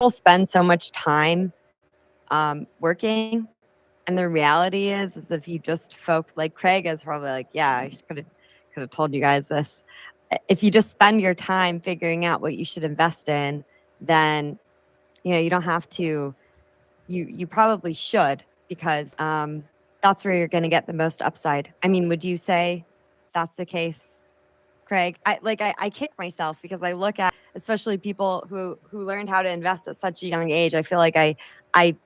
spend so much time working, and the reality is if you just like Craig is probably like, yeah, I could have told you guys this. If you just spend your time figuring out what you should invest in, then you don't have to. You probably should, because that's where you're going to get the most upside. I mean, would you say that's the case, Craig? I kick myself because I look at especially people who learned how to invest at such a young age. I feel like I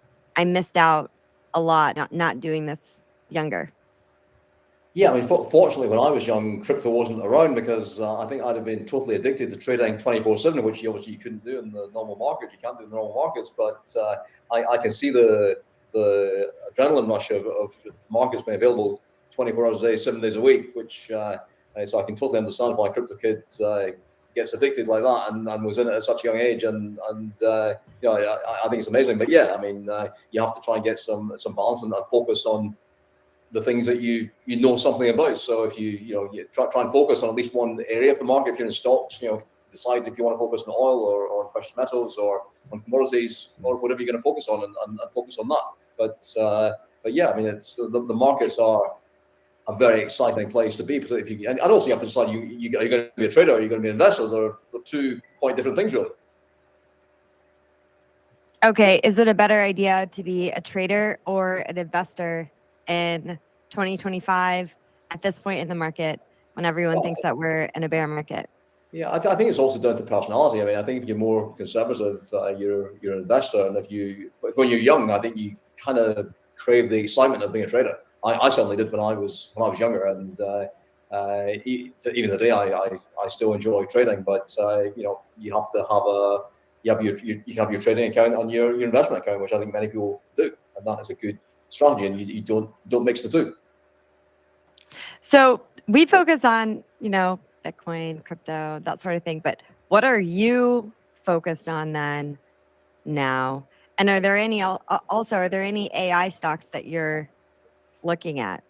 missed out a lot not doing this younger. Yeah, I mean, fortunately, when I was young, crypto wasn't around, because I think I'd have been totally addicted to trading 24/7, which you couldn't do in the normal market. You can't do in the normal markets, but I can see the adrenaline rush of markets being available 24 hours a day, 7 days a week, which so I can totally understand why crypto kid gets addicted like that and was in it at such a young age, and I think it's amazing. But yeah, I mean, you have to try and get some balance and focus on the things that you know something about. So if you try and focus on at least one area of the market. If you're in stocks, decide if you want to focus on oil or on precious metals or on commodities or whatever you're going to focus on, and focus on that. But yeah, I mean, it's the markets are a very exciting place to be. If you, and also you have to decide, are you going to be a trader or are you going to be an investor? They're two quite different things, really. Okay, is it a better idea to be a trader or an investor in 2025 at this point in the market when everyone thinks that we're in a bear market? Yeah, I think it's also down to personality. I mean, I think if you're more conservative, you're an investor, and when you're young, I think you kind of crave the excitement of being a trader. I certainly did when I was younger, and even today I still enjoy trading. But you have to have you can have your trading account and your investment account, which I think many people do, and that is a good strategy. And you don't mix the two. So we focus on Bitcoin, crypto, that sort of thing. But what are you focused on then now? And are there any AI stocks that you're looking at?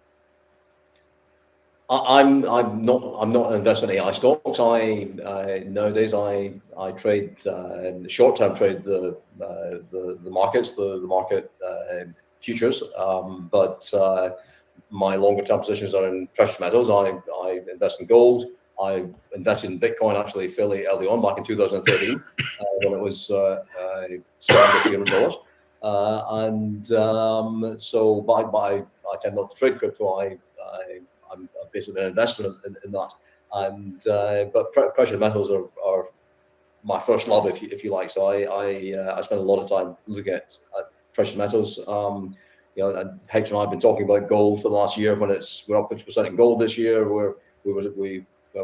I'm not investing in AI stocks. Nowadays I trade short-term trade the markets, the market futures. But my longer-term positions are in precious metals. I invest in gold. I invested in Bitcoin actually fairly early on, back in 2013, when it was $700-$300. But I tend not to trade crypto. I'm basically an investor in that. But precious metals are my first love, if you like. So I spend a lot of time looking at precious metals. And Hector and I have been talking about gold for the last year. We're up 50% in gold this year. We're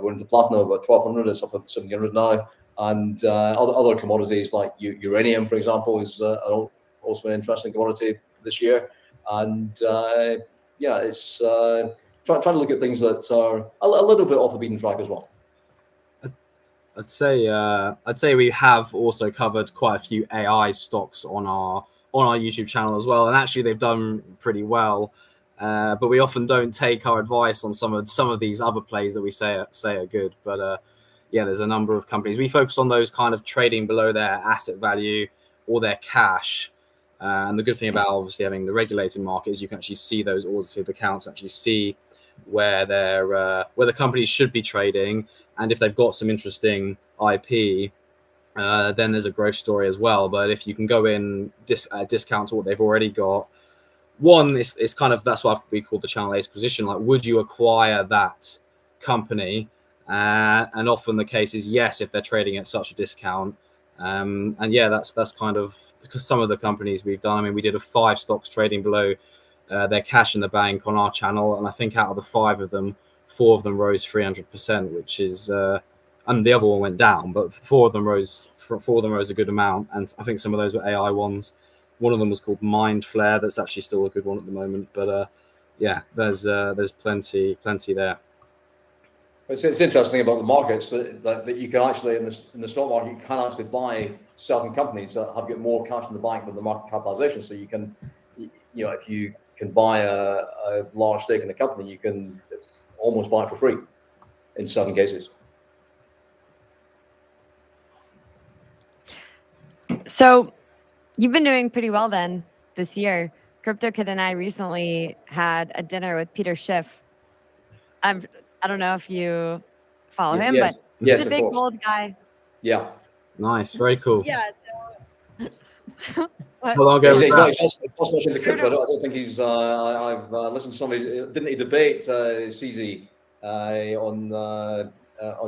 into platinum about 1,200. It's up at 1,700 now. And other commodities like uranium, for example, is also an interesting commodity this year. And it's trying to look at things that are a little bit off the beaten track as well. I'd say we have also covered quite a few AI stocks on our YouTube channel as well, and actually they've done pretty well. But we often don't take our advice on some of these other plays that we say are good. But there's a number of companies we focus on, those kind of trading below their asset value or their cash. And the good thing about obviously having the regulated market is you can actually see those audited accounts, actually see where the companies should be trading, and if they've got some interesting IP, then there's a growth story as well. But if you can go in discount to what they've already got, it's kind of, that's what we call the channel acquisition. Like, would you acquire that company? And often the case is yes, if they're trading at such a discount. That's kind of because some of the companies we've done. I mean, we did 5 stocks trading below their cash in the bank on our channel, and I think out of the 5 of them, 4 of them rose 300%, which is and the other one went down, but 4 of them rose a good amount. And I think some of those were AI ones. One of them was called Mind Flare. That's actually still a good one at the moment. But there's plenty there. It's interesting about the markets that you can actually in the stock market, you can actually buy certain companies that have got more cash in the bank than the market capitalization. So you can, if you can buy a large stake in a company, you can almost buy it for free in certain cases. So you've been doing pretty well then this year. Crypto Kid and I recently had a dinner with Peter Schiff. I don't know if you follow him, but he's yes, a of big course. gold guy. Yeah. Nice, very cool. Yeah. How long ago was He's that? not much into crypto. I don't think he's. I've listened to somebody. Didn't he debate CZ on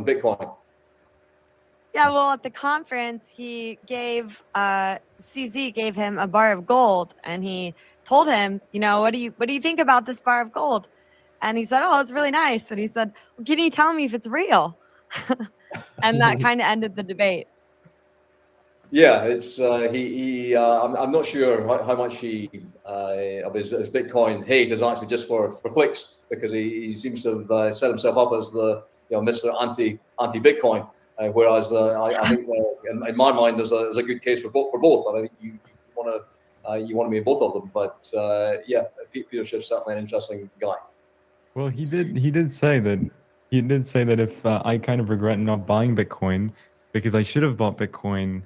Bitcoin? Yeah, well, at the conference, he gave CZ gave him a bar of gold, and he told him, what do you think about this bar of gold? And he said, oh, it's really nice. And he said, well, can you tell me if it's real? And that kind of ended the debate. Yeah, it's I'm not sure how much of his Bitcoin hate is actually just for clicks, because he seems to have set himself up as the Mr. Anti Bitcoin, whereas I think in my mind there's a good case for both. I think you want to be in both of them, but yeah, Peter Schiff's certainly an interesting guy. Well, he did say that if I kind of regret not buying Bitcoin, because I should have bought Bitcoin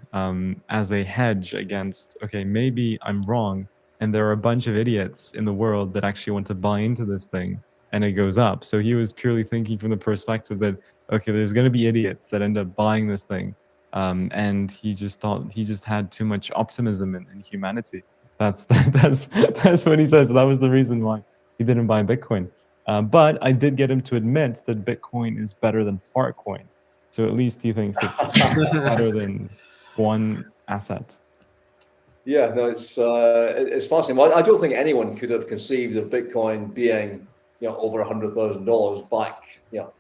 as a hedge against, okay, maybe I'm wrong, and there are a bunch of idiots in the world that actually want to buy into this thing, and it goes up. So he was purely thinking from the perspective that, okay, there's going to be idiots that end up buying this thing, and he just thought he just had too much optimism in humanity. That's what he says. So that was the reason why he didn't buy Bitcoin. But I did get him to admit that Bitcoin is better than Fartcoin. So at least he thinks it's better than one asset. Yeah, no, it's fascinating. Well, I don't think anyone could have conceived of Bitcoin being over $100,000 back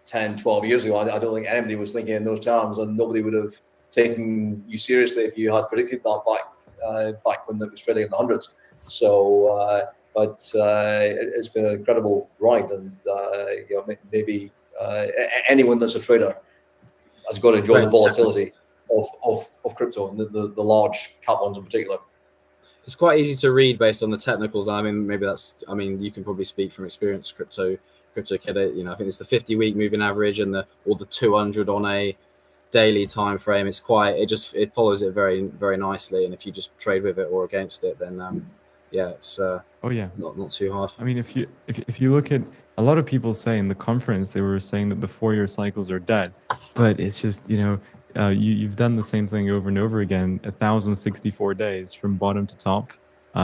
10, 12 years ago. I don't think anybody was thinking in those terms, and nobody would have taken you seriously if you had predicted that back when it was trading in the hundreds. So, but it's been an incredible ride, and maybe anyone that's a trader has got to enjoy the volatility of crypto, and the large cap ones in particular. It's quite easy to read based on the technicals. I mean, you can probably speak from experience, crypto kid. I think it's the 50-week moving average and the 200 on a daily time frame. It follows it very, very nicely. And if you just trade with it or against it, then it's not too hard. I mean, if you look at a lot of people say in the conference, they were saying that the 4-year cycles are dead, but it's just you've done the same thing over and over again, 1,064 days from bottom to top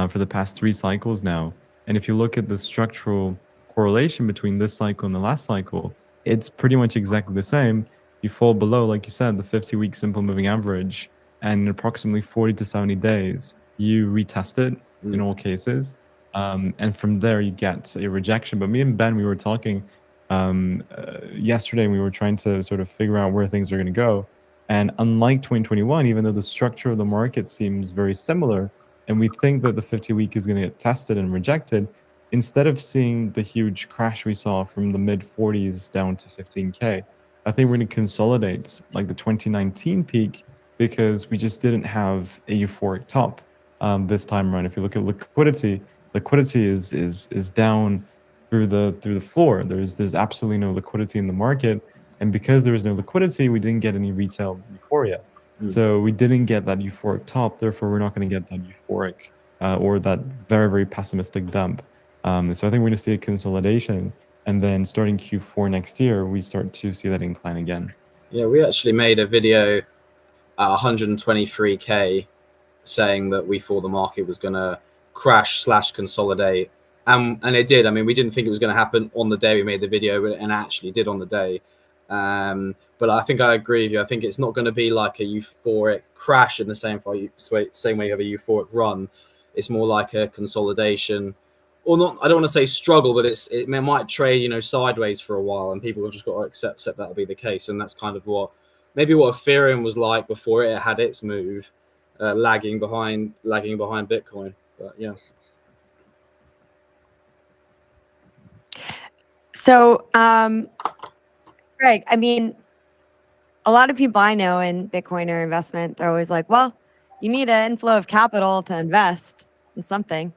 for the past 3 cycles now. And if you look at the structural correlation between this cycle and the last cycle, it's pretty much exactly the same. You fall below, like you said, the 50-week simple moving average, and in approximately 40 to 70 days, you retest it in all cases. And from there, you get a rejection. But me and Ben, we were talking yesterday, and we were trying to sort of figure out where things are going to go. And unlike 2021, even though the structure of the market seems very similar, and we think that the 50-week is going to get tested and rejected, instead of seeing the huge crash we saw from the mid-40s down to 15K, I think we're going to consolidate like the 2019 peak, because we just didn't have a euphoric top this time around. If you look at liquidity is down through the floor. There's absolutely no liquidity in the market. And because there was no liquidity, we didn't get any retail euphoria. So we didn't get that euphoric top. Therefore, we're not going to get that euphoric or that very, very pessimistic dump. So I think we're going to see a consolidation. And then starting Q4 next year, we start to see that incline again. Yeah, we actually made a video at 123K saying that we thought the market was going to crash/consolidate. And it did. I mean, we didn't think it was going to happen on the day we made the video, but it actually did on the day. But I think I agree with you. I think it's not going to be like a euphoric crash in the same way you have a euphoric run. It's more like a consolidation, or not. I don't want to say struggle, but it might trade sideways for a while, and people have just got to accept that'll be the case. And that's kind of what Ethereum was like before it had its move, lagging behind Bitcoin. But yeah. So, Greg, I mean, a lot of people I know in Bitcoin or investment, they're always like, well, you need an inflow of capital to invest in something.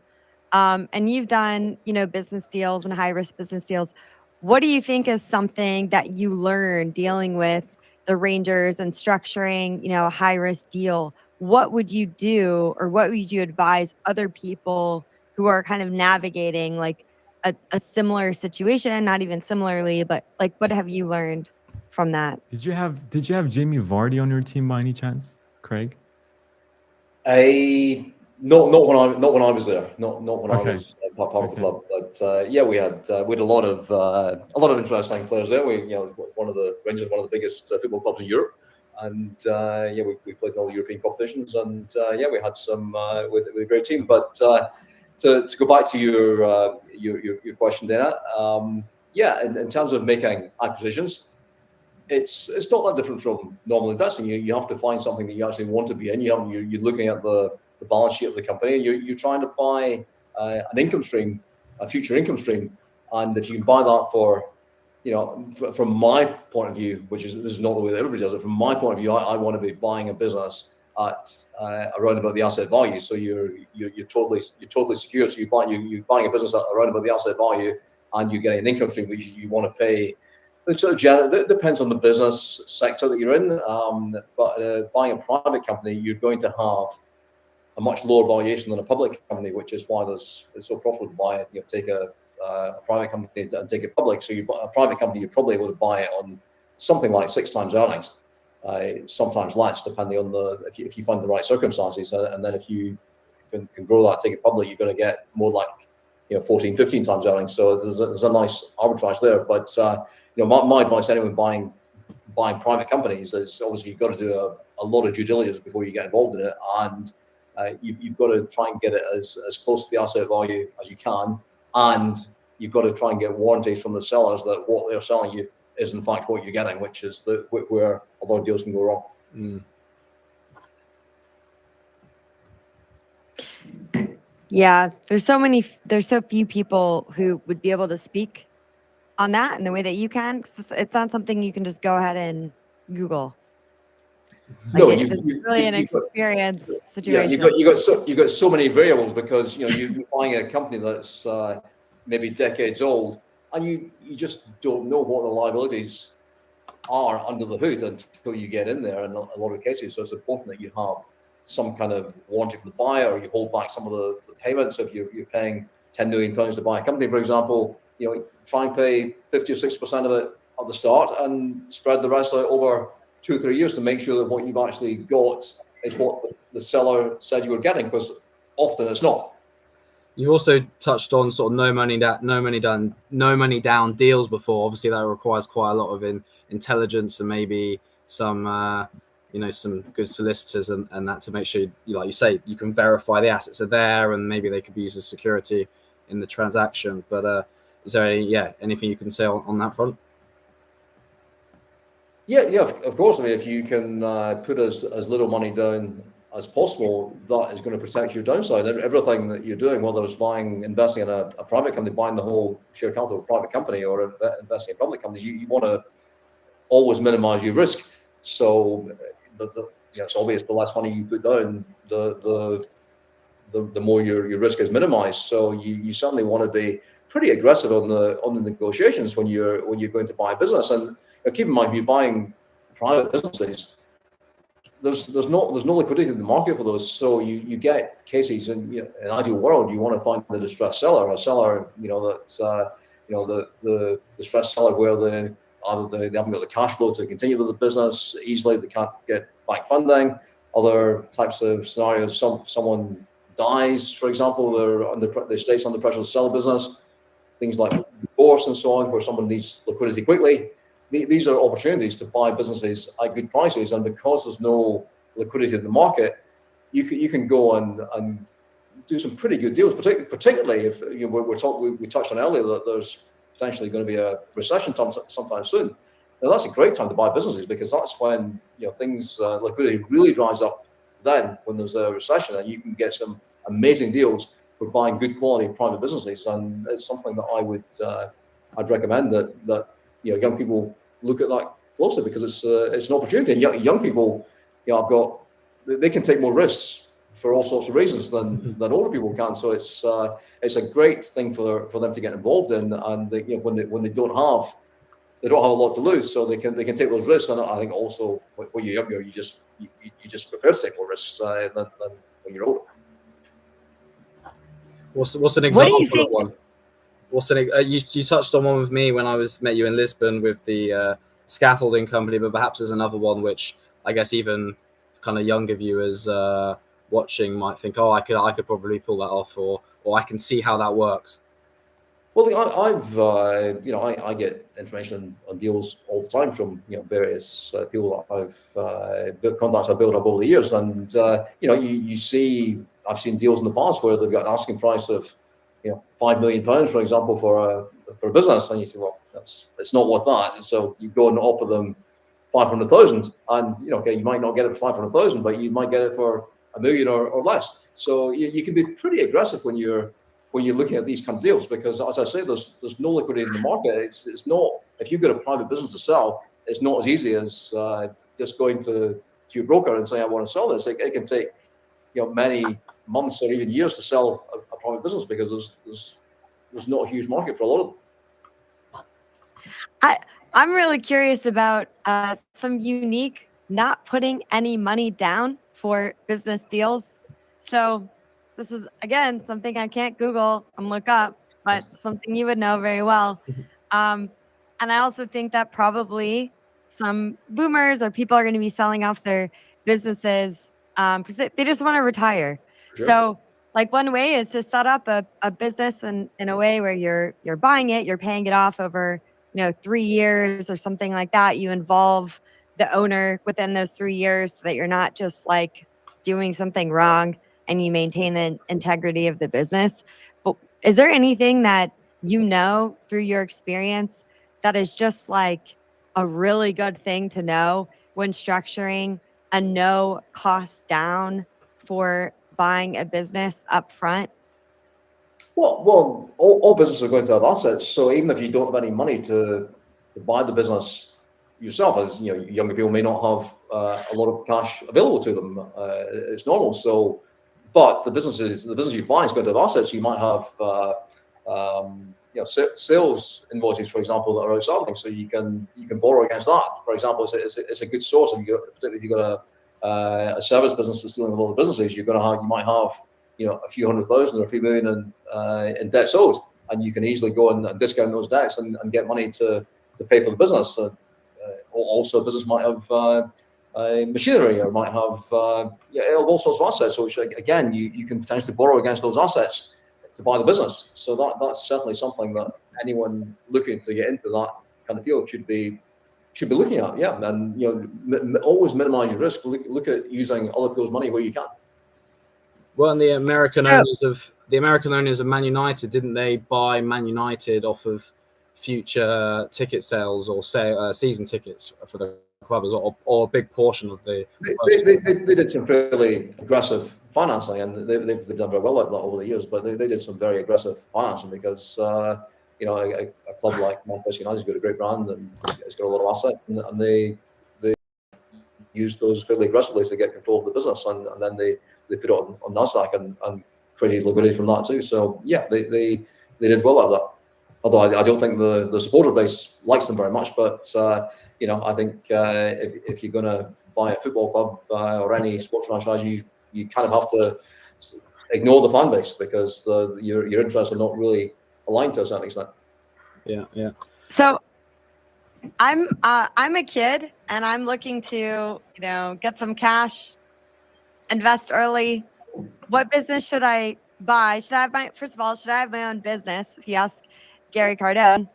And you've done, business deals and high risk business deals. What do you think is something that you learned dealing with the Rangers and structuring, a high risk deal? what would you do, or what would you advise other people who are kind of navigating like a similar situation, not even similarly, but like what have you learned from that? Did you have Jamie Vardy on your team by any chance, Craig? Not when I was there. Not when I Okay. was part of the club. But yeah, we had a lot of interesting players there. One of the Rangers, one of the biggest football clubs in Europe, and yeah, we played in all the European competitions, and yeah, we had some with a great team. But to go back to your question, Dana, yeah, in terms of making acquisitions, it's not that different from normal investing. You have to find something that you actually want to be in. You're looking at the balance sheet of the company, and you're trying to buy an income stream, a future income stream. And if you can buy that for, from my point of view, which is this is not the way that everybody does it. From my point of view, I want to be buying a business at around about the asset value. So you're totally secure. So you're buying a business at around about the asset value, and you're getting an income stream which you want to pay. It depends on the business sector that you're in, but buying a private company, you're going to have a much lower valuation than a public company, which is why it's so profitable to buy it. Take a private company and take it public. So you buy a private company, you're probably able to buy it on something like 6 times earnings, sometimes less, depending on if you find the right circumstances. And then if you can grow that, take it public, you're going to get more like 14, 15 times earnings. So there's a nice arbitrage there. But my advice to anyone buying private companies is obviously you've got to do a lot of due diligence before you get involved in it, and you've got to try and get it as close to the asset value as you can, and you've got to try and get warranties from the sellers that what they're selling you is in fact what you're getting, which is where a lot of deals can go wrong. Mm. Yeah, there's so few people who would be able to speak on that in the way that you can. 'Cause it's not something you can just go ahead and Google. Like it's really an experience situation. Yeah, you've got so many variables because you're buying a company that's maybe decades old, and you just don't know what the liabilities are under the hood until you get in there in a lot of cases. So it's important that you have some kind of warranty from the buyer, or you hold back some of the payments. So if you're paying £10 million to buy a company, for example, try and pay 50 or 60% of it at the start and spread the rest out over 2 or 3 years to make sure that what you've actually got is what the seller said you were getting, because often it's not. You also touched on sort of no money down deals before. Obviously, that requires quite a lot of intelligence and maybe some some good solicitors and that to make sure, like you say, you can verify the assets are there and maybe they could be used as security in the transaction. But is there anything you can say on that front? Yeah, of course. I mean, if you can put as little money down as possible, that is going to protect your downside. Everything that you're doing, whether it's investing in a private company, buying the whole share capital of a private company, or investing in public companies, you want to always minimize your risk. So it's obvious the less money you put down, the more your risk is minimized. So you certainly want to be pretty aggressive on the negotiations when you're going to buy a business. And keep in mind, you're buying private businesses, there's no liquidity in the market for those. So you get cases in an ideal world, you want to find a distressed seller, a seller the distressed seller where they haven't got the cash flow to continue with the business easily, they can't get bank funding. Other types of scenarios, someone dies, for example, the estate's under pressure to sell a business, things like divorce and so on, where someone needs liquidity quickly. These are opportunities to buy businesses at good prices, and because there's no liquidity in the market, you can go and do some pretty good deals. Particularly if we touched on earlier that there's potentially going to be a recession sometime soon. Now that's a great time to buy businesses, because that's when things liquidity really dries up. Then when there's a recession, and you can get some amazing deals for buying good quality private businesses, and it's something that I'd recommend that young people look at that closely, because it's an opportunity. And young people, they can take more risks for all sorts of reasons than older people can. So it's a great thing for them to get involved in. And when they don't have a lot to lose, so they can take those risks. And I think also when you're younger, you just prepare to take more risks than when you're older. What's an What do example you of think? one? You touched on one with me when I met you in Lisbon with the scaffolding company, but perhaps there's another one which I guess even kind of younger viewers watching might think, oh, I could probably pull that off, or I can see how that works. Well, I get information on deals all the time from various people that I've built contacts I've built up over the years, and you see I've seen deals in the past where they've got an asking price of £5 million, for example, for a business, and you say, well, it's not worth that. So you go and offer them 500,000, and okay, you might not get it for 500,000, but you might get it for $1 million or less. So you can be pretty aggressive when you're looking at these kind of deals, because as I say, there's no liquidity in the market. It's not, if you've got a private business to sell, it's not as easy as just going to your broker and saying, I want to sell this. It can take many months or even years to sell a private business, because there's not a huge market for a lot of them. I'm really curious about some unique not putting any money down for business deals. So this is, again, something I can't Google and look up, but something you would know very well. And I also think that probably some boomers or people are going to be selling off their businesses because they just want to retire. Sure. So like one way is to set up a business in a way where you're buying it, you're paying it off over 3 years or something like that. You involve the owner within those 3 years so that you're not just like doing something wrong, and you maintain the integrity of the business. But is there anything that through your experience that is just like a really good thing to know when structuring a no cost down for buying a business up front? Well, all businesses are going to have assets. So even if you don't have any money to buy the business yourself, as younger people may not have a lot of cash available to them. It's normal. So, but the business you're buying is going to have assets. You might have sales invoices, for example, that are outstanding. So you can borrow against that. For example, it's a good source. Particularly if you've got a service business that's dealing with a lot of businesses, you might have a few 100,000 or a few million in debts owed, and you can easily go and discount those debts and get money to pay for the business. Also, a business might have machinery, or might have all sorts of assets, which again you can potentially borrow against those assets to buy the business. So that's certainly something that anyone looking to get into that kind of field should be looking at. Yeah, and always minimize your risk. Look at using other people's money where you can. Well, and the American owners of Man United, didn't they buy Man United off of future ticket sales or season tickets for the club, or a big portion of the? They did some fairly aggressive financing, and they've done very well like that over the years. But they did some very aggressive financing because a club like Manchester United has got a great brand and it's got a lot of assets, and they used those fairly aggressively to get control of the business, and then they put it on NASDAQ and created liquidity from that too. So yeah, they did well out of that. Although I don't think the supporter base likes them very much, but I think if you're going to buy a football club or any sports franchise, you kind of have to ignore the fan base, because your interests are not really aligned to a certain extent. Yeah. So I'm a kid, and I'm looking to get some cash, invest early. What business should I buy? Should I have my own business? If you ask Gary Cardone,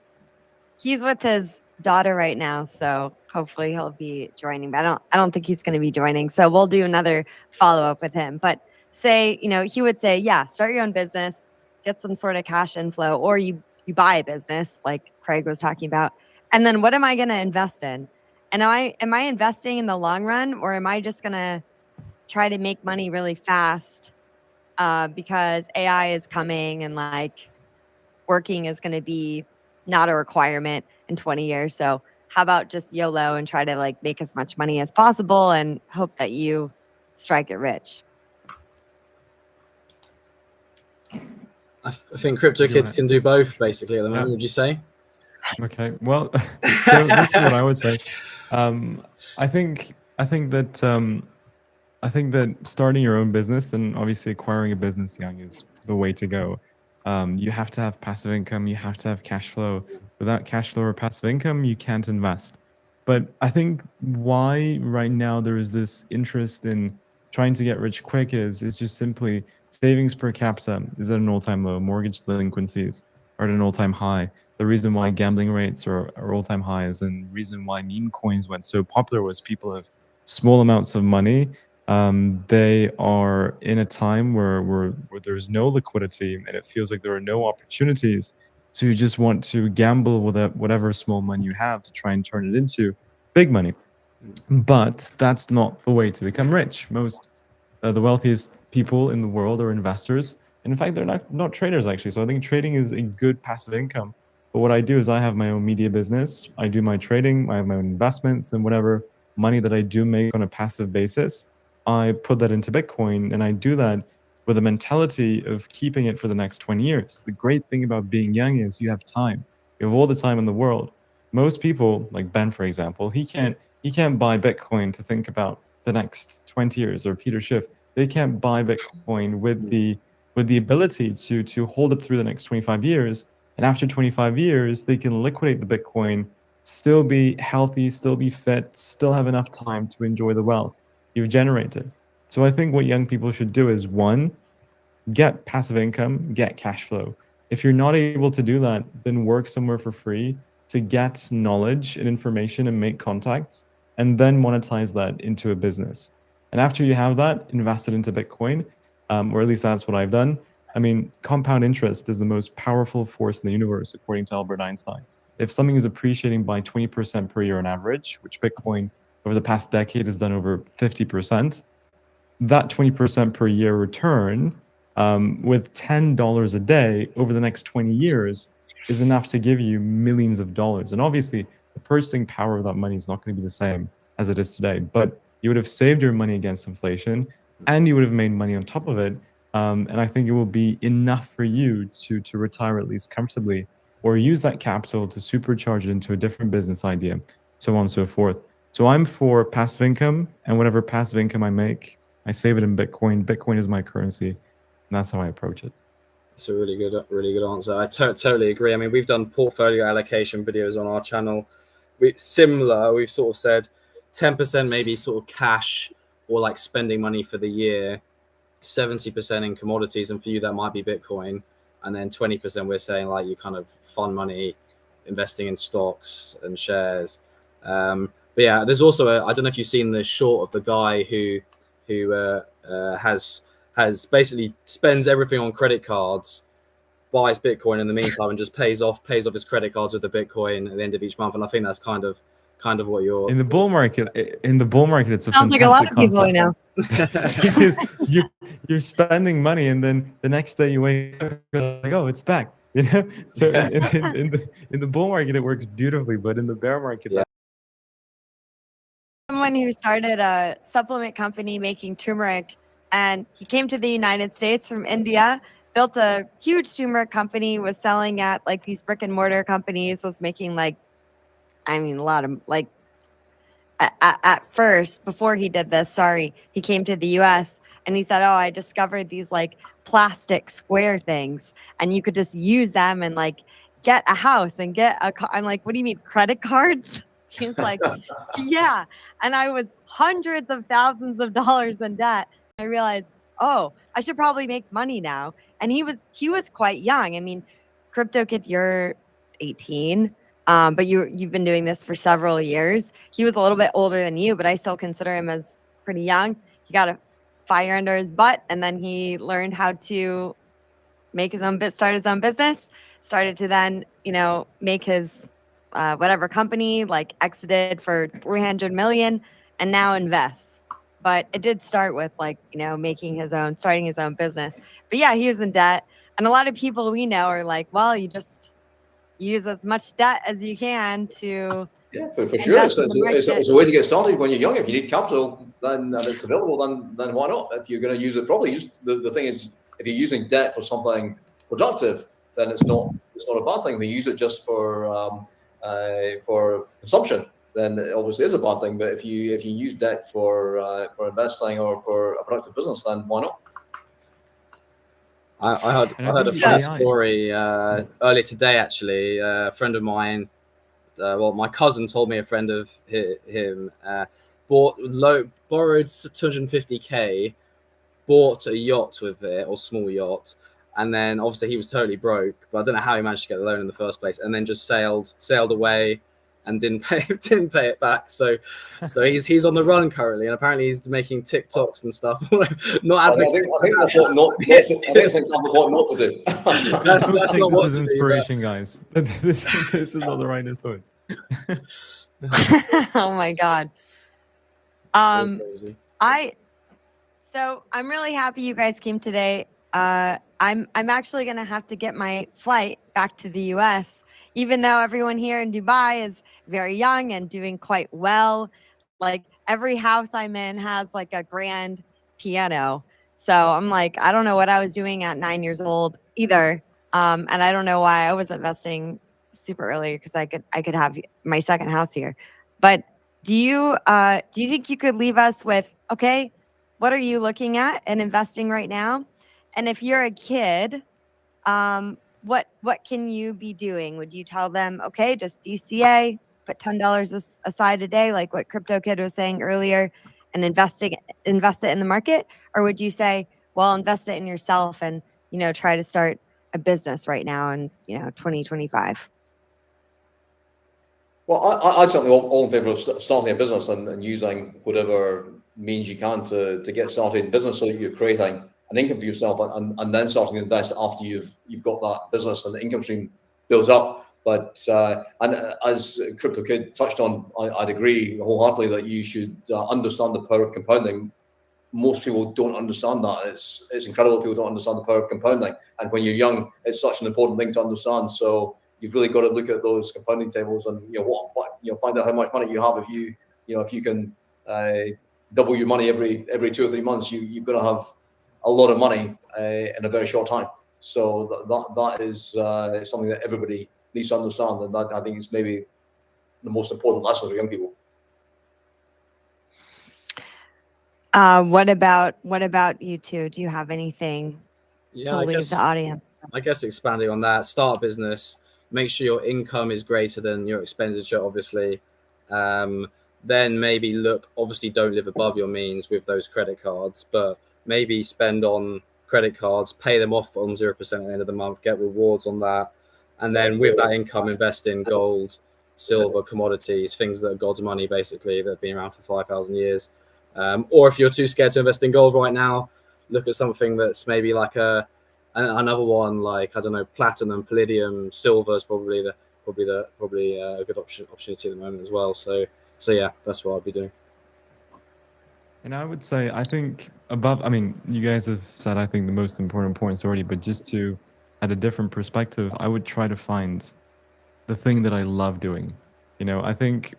he's with his daughter right now, so hopefully he'll be joining. But I don't think he's going to be joining. So we'll do another follow-up with him. But say, he would say, yeah, start your own business, get some sort of cash inflow, or you buy a business like Craig was talking about. And then what am I going to invest in? And am I investing in the long run, or am I just going to try to make money really fast because AI is coming and like working is going to be not a requirement in 20 years. So how about just YOLO and try to like make as much money as possible and hope that you strike it rich? I think crypto kids can do both basically at the moment. Would you say? Okay, well, so this is what I would say. I think I think that starting your own business and obviously acquiring a business young is the way to go. You have to have passive income. You have to have cash flow. Without cash flow or passive income, you can't invest. But I think why right now there is this interest in trying to get rich quick is just simply savings per capita is at an all-time low. Mortgage delinquencies are at an all-time high. The reason why gambling rates are all-time highs, and the reason why meme coins went so popular was people have small amounts of money. They are in a time where there's no liquidity and it feels like there are no opportunities. So you just want to gamble with whatever small money you have to try and turn it into big money. But that's not the way to become rich. Most the wealthiest people in the world are investors. And in fact, they're not traders actually. So I think trading is a good passive income. But what I do is I have my own media business. I do my trading. I have my own investments, and whatever money that I do make on a passive basis, I put that into Bitcoin, and I do that with a mentality of keeping it for the next 20 years. The great thing about being young is you have time. You have all the time in the world. Most people, like Ben, for example, he can't buy Bitcoin to think about the next 20 years, or Peter Schiff, they can't buy Bitcoin with the ability to hold it through the next 25 years. And after 25 years, they can liquidate the Bitcoin, still be healthy, still be fit, still have enough time to enjoy the wealth you've generated. So I think what young people should do is, one, get passive income, get cash flow. If you're not able to do that, then work somewhere for free to get knowledge and information and make contacts, and then monetize that into a business. And after you have that, invest it into Bitcoin, or at least that's what I've done. I mean, compound interest is the most powerful force in the universe, according to Albert Einstein. If something is appreciating by 20% per year on average, which Bitcoin over the past decade has done over 50%, that 20% per year return with $10 a day over the next 20 years is enough to give you millions of dollars. And obviously, the purchasing power of that money is not going to be the same as it is today, but you would have saved your money against inflation, and you would have made money on top of it. And I think it will be enough for you to retire at least comfortably, or use that capital to supercharge it into a different business idea, so on and so forth. So I'm for passive income, and whatever passive income I make, I save it in Bitcoin. Bitcoin is my currency, and that's how I approach it. It's a really good answer. I totally agree. I mean, we've done portfolio allocation videos on our channel. We've sort of said 10% maybe sort of cash or like spending money for the year, 70% in commodities, and for you that might be Bitcoin, and then 20% we're saying like you kind of fund money, investing in stocks and shares. But yeah, there's also I don't know if you've seen the short of the guy who has basically spends everything on credit cards, buys Bitcoin in the meantime, and just pays off his credit cards with the Bitcoin at the end of each month. And I think that's kind of what you're in the bull market. In the bull market, it's a Sounds like a lot of people I know. because you're spending money, and then the next day you wake up, you're like, oh, it's back. You know. So in the bull market, it works beautifully, but in the bear market, Yeah. Someone who started a supplement company making turmeric, and he came to the United States from India, built a huge turmeric company, was selling at like these brick and mortar companies, was making like, I mean, a lot of like, at first, before he did this, he came to the US and he said, oh, I discovered these like plastic square things, and you could just use them and like get a house and get a car. I'm like, what do you mean, credit cards? He's like, yeah. And I was hundreds of thousands of dollars in debt. I realized, oh, I should probably make money now. And he was quite young. I mean, crypto kid, you're 18, but you've been doing this for several years. He was a little bit older than you, but I still consider him as pretty young. He got a fire under his butt, and then he learned how to start his own business, started to then, make his whatever company, like exited for 300 million, and now invests. But it did start with like, starting his own business. But yeah, he was in debt. And a lot of people we know are like, well, you just use as much debt as you can to. Yeah, for sure. It's a way to get started when you're young. If you need capital, then and it's available, then why not? If you're going to use it properly, the thing is, if you're using debt for something productive, then it's not a bad thing. We use it just for consumption. then it obviously is a bad thing. But if you use debt for investing or for a productive business, then why not? I heard And I a think funny AI story earlier today. Actually, a friend of mine, well, my cousin told me a friend of him borrowed 250K, bought a yacht with it, or small yacht, and then obviously he was totally broke. But I don't know how he managed to get the loan in the first place, and then just sailed away and didn't pay it back. So he's on the run currently, and apparently he's making TikToks and stuff. Not I think that's what not. I think it's an example of what not to do. That's don't take not this what as to do, inspiration, guys. This is not the right influence. Oh my God. but crazy. So I'm really happy you guys came today. I'm actually gonna have to get my flight back to the US, even though everyone here in Dubai is very young and doing quite well. Like every house I'm in has like a grand piano. So I'm like, I don't know what I was doing at 9 years old either. And I don't know why I was investing super early because I could have my second house here. But do you think you could leave us with, okay, what are you looking at and investing right now? And if you're a kid, what can you be doing? Would you tell them, okay, just DCA, put $10 aside a day, like what Crypto Kid was saying earlier, and invest it in the market? Or would you say, well, invest it in yourself and try to start a business right now in 2025? Well, I certainly all in favour of starting a business and using whatever means you can to get started in business so that you're creating an income for yourself and then starting to invest after you've got that business and the income stream builds up. But and as Crypto Kid touched on, I'd agree wholeheartedly that you should understand the power of compounding. Most people don't understand that. It's incredible people don't understand the power of compounding. And when you're young, it's such an important thing to understand. So you've really got to look at those compounding tables and find out how much money you have. If you can double your money every 2 or 3 months, you've got to have a lot of money in a very short time. So that is something that everybody needs to understand, and that I think is maybe the most important lesson for young people. What about you two? Do you have anything to leave the audience? I guess expanding on that, start a business, make sure your income is greater than your expenditure, obviously. Then maybe obviously don't live above your means with those credit cards, but maybe spend on credit cards, pay them off on 0% at the end of the month, get rewards on that. And then with that income, invest in gold, silver, commodities, things that are God's money, basically, that have been around for 5,000 years. Or if you're too scared to invest in gold right now, look at something that's maybe like another one, like, I don't know, platinum, palladium, silver is probably a good opportunity at the moment as well. So yeah, that's what I'll be doing. And I would say, I think you guys have said, I think, the most important points already, but just to add a different perspective, I would try to find the thing that I love doing. I think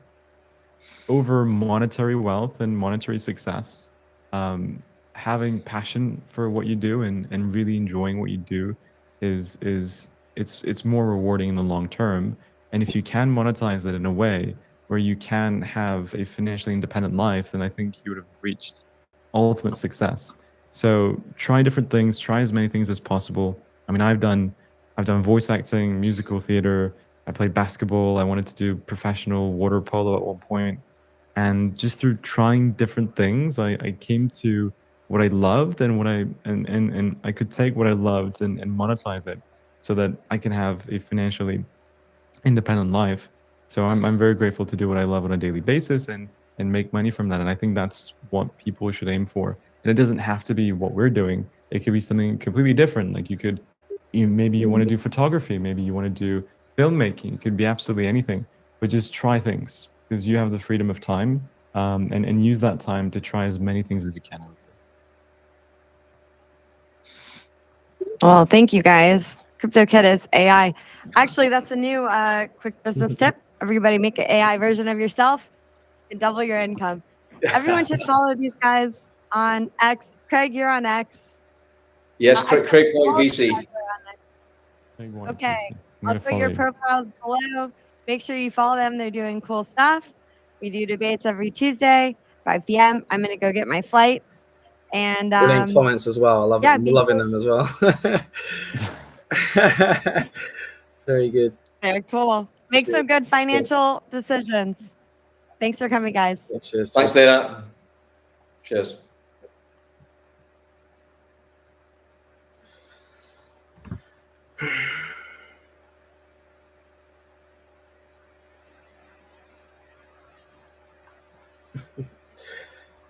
over monetary wealth and monetary success, having passion for what you do and really enjoying what you do it's more rewarding in the long term. And if you can monetize it in a way where you can have a financially independent life, then I think you would have reached ultimate success. So try different things, try as many things as possible. I mean, I've done voice acting, musical theater, I played basketball, I wanted to do professional water polo at one point. And just through trying different things, I came to what I loved and I could take what I loved and monetize it so that I can have a financially independent life. So I'm very grateful to do what I love on a daily basis and make money from that. And I think that's what people should aim for. And it doesn't have to be what we're doing. It could be something completely different. Like maybe you want to do photography, maybe you want to do filmmaking. It could be absolutely anything, but just try things because you have the freedom of time, and use that time to try as many things as you can, I would say. Well, thank you guys. Crypto Kid is AI. Actually, that's a new quick business tip. Everybody make an AI version of yourself and double your income. Everyone should follow these guys on X. Craig, you're on X. Yes, Craig VC. Okay. I'll put your profiles below. Make sure you follow them. They're doing cool stuff. We do debates every Tuesday, 5 p.m. I'm going to go get my flight. And Brilliant comments as well. I love yeah, it. I'm loving them as well. Very good. very cool. Make some good financial decisions. Thanks for coming, guys. Cheers. Thanks, Dana. Cheers.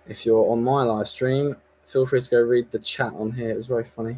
If you're on my live stream, feel free to go read the chat on here. It was very funny.